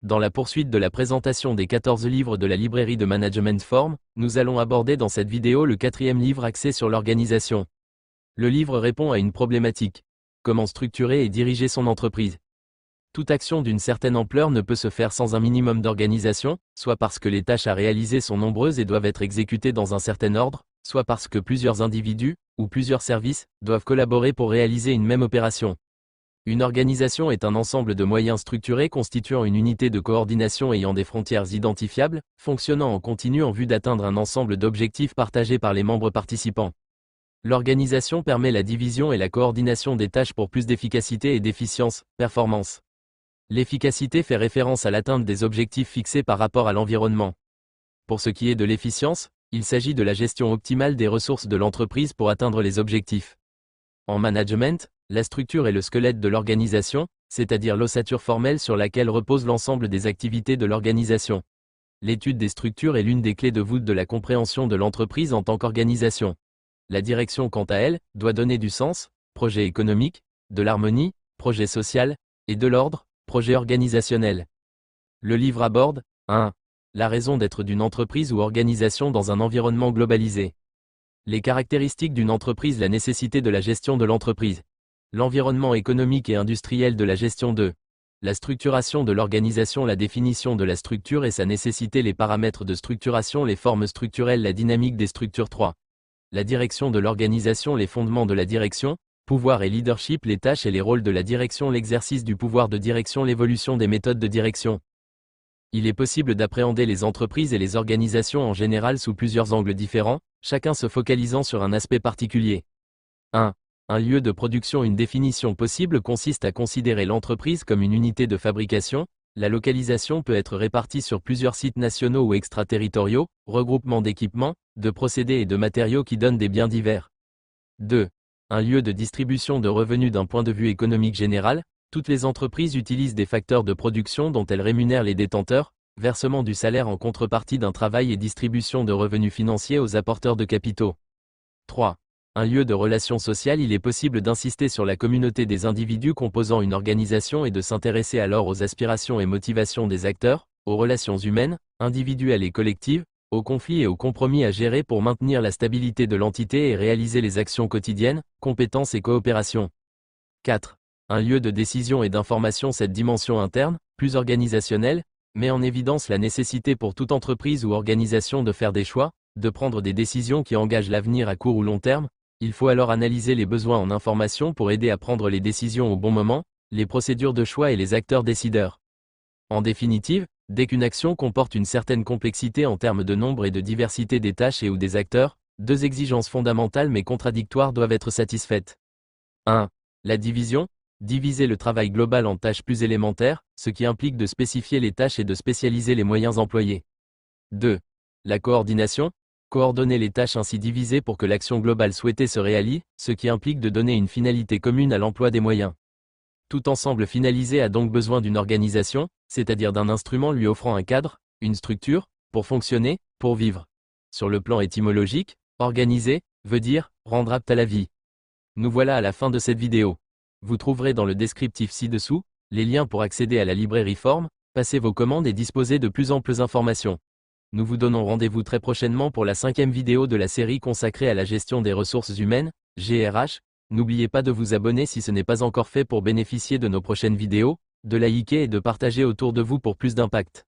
Dans la poursuite de la présentation des 14 livres de la librairie de Management Form, nous allons aborder dans cette vidéo le 4e livre axé sur l'organisation. Le livre répond à une problématique. Comment structurer et diriger son entreprise? Toute action d'une certaine ampleur ne peut se faire sans un minimum d'organisation, soit parce que les tâches à réaliser sont nombreuses et doivent être exécutées dans un certain ordre, soit parce que plusieurs individus, ou plusieurs services, doivent collaborer pour réaliser une même opération. Une organisation est un ensemble de moyens structurés constituant une unité de coordination ayant des frontières identifiables, fonctionnant en continu en vue d'atteindre un ensemble d'objectifs partagés par les membres participants. L'organisation permet la division et la coordination des tâches pour plus d'efficacité et d'efficience, performance. L'efficacité fait référence à l'atteinte des objectifs fixés par rapport à l'environnement. Pour ce qui est de l'efficience, il s'agit de la gestion optimale des ressources de l'entreprise pour atteindre les objectifs. En management, la structure est le squelette de l'organisation, c'est-à-dire l'ossature formelle sur laquelle repose l'ensemble des activités de l'organisation. L'étude des structures est l'une des clés de voûte de la compréhension de l'entreprise en tant qu'organisation. La direction, quant à elle, doit donner du sens, projet économique, de l'harmonie, projet social, et de l'ordre, projet organisationnel. Le livre aborde 1. La raison d'être d'une entreprise ou organisation dans un environnement globalisé. Les caractéristiques d'une entreprise, la nécessité de la gestion de l'entreprise. L'environnement économique et industriel de la gestion de. La structuration de l'organisation, la définition de la structure et sa nécessité, les paramètres de structuration, les formes structurelles, la dynamique des structures 3. La direction de l'organisation, les fondements de la direction, pouvoir et leadership, les tâches et les rôles de la direction, l'exercice du pouvoir de direction, l'évolution des méthodes de direction. Il est possible d'appréhender les entreprises et les organisations en général sous plusieurs angles différents, chacun se focalisant sur un aspect particulier. 1. Un lieu de production. Une définition possible consiste à considérer l'entreprise comme une unité de fabrication. La localisation peut être répartie sur plusieurs sites nationaux ou extraterritoriaux, regroupement d'équipements, de procédés et de matériaux qui donnent des biens divers. 2. Un lieu de distribution de revenus. D'un point de vue économique général, toutes les entreprises utilisent des facteurs de production dont elles rémunèrent les détenteurs, versement du salaire en contrepartie d'un travail et distribution de revenus financiers aux apporteurs de capitaux. 3. Un lieu de relations sociales. Il est possible d'insister sur la communauté des individus composant une organisation et de s'intéresser alors aux aspirations et motivations des acteurs, aux relations humaines, individuelles et collectives, aux conflits et aux compromis à gérer pour maintenir la stabilité de l'entité et réaliser les actions quotidiennes, compétences et coopération. 4. Un lieu de décision et d'information. Cette dimension interne, plus organisationnelle, met en évidence la nécessité pour toute entreprise ou organisation de faire des choix, de prendre des décisions qui engagent l'avenir à court ou long terme. Il faut alors analyser les besoins en information pour aider à prendre les décisions au bon moment, les procédures de choix et les acteurs décideurs. En définitive, dès qu'une action comporte une certaine complexité en termes de nombre et de diversité des tâches et ou des acteurs, deux exigences fondamentales mais contradictoires doivent être satisfaites. 1. La division. Diviser le travail global en tâches plus élémentaires, ce qui implique de spécifier les tâches et de spécialiser les moyens employés. 2. La coordination. Coordonner les tâches ainsi divisées pour que l'action globale souhaitée se réalise, ce qui implique de donner une finalité commune à l'emploi des moyens. Tout ensemble finalisé a donc besoin d'une organisation, c'est-à-dire d'un instrument lui offrant un cadre, une structure, pour fonctionner, pour vivre. Sur le plan étymologique, organiser veut dire rendre apte à la vie. Nous voilà à la fin de cette vidéo. Vous trouverez dans le descriptif ci-dessous les liens pour accéder à la librairie Form, passer vos commandes et disposer de plus amples informations. Nous vous donnons rendez-vous très prochainement pour la 5e vidéo de la série consacrée à la gestion des ressources humaines, GRH. N'oubliez pas de vous abonner si ce n'est pas encore fait pour bénéficier de nos prochaines vidéos, de liker et de partager autour de vous pour plus d'impact.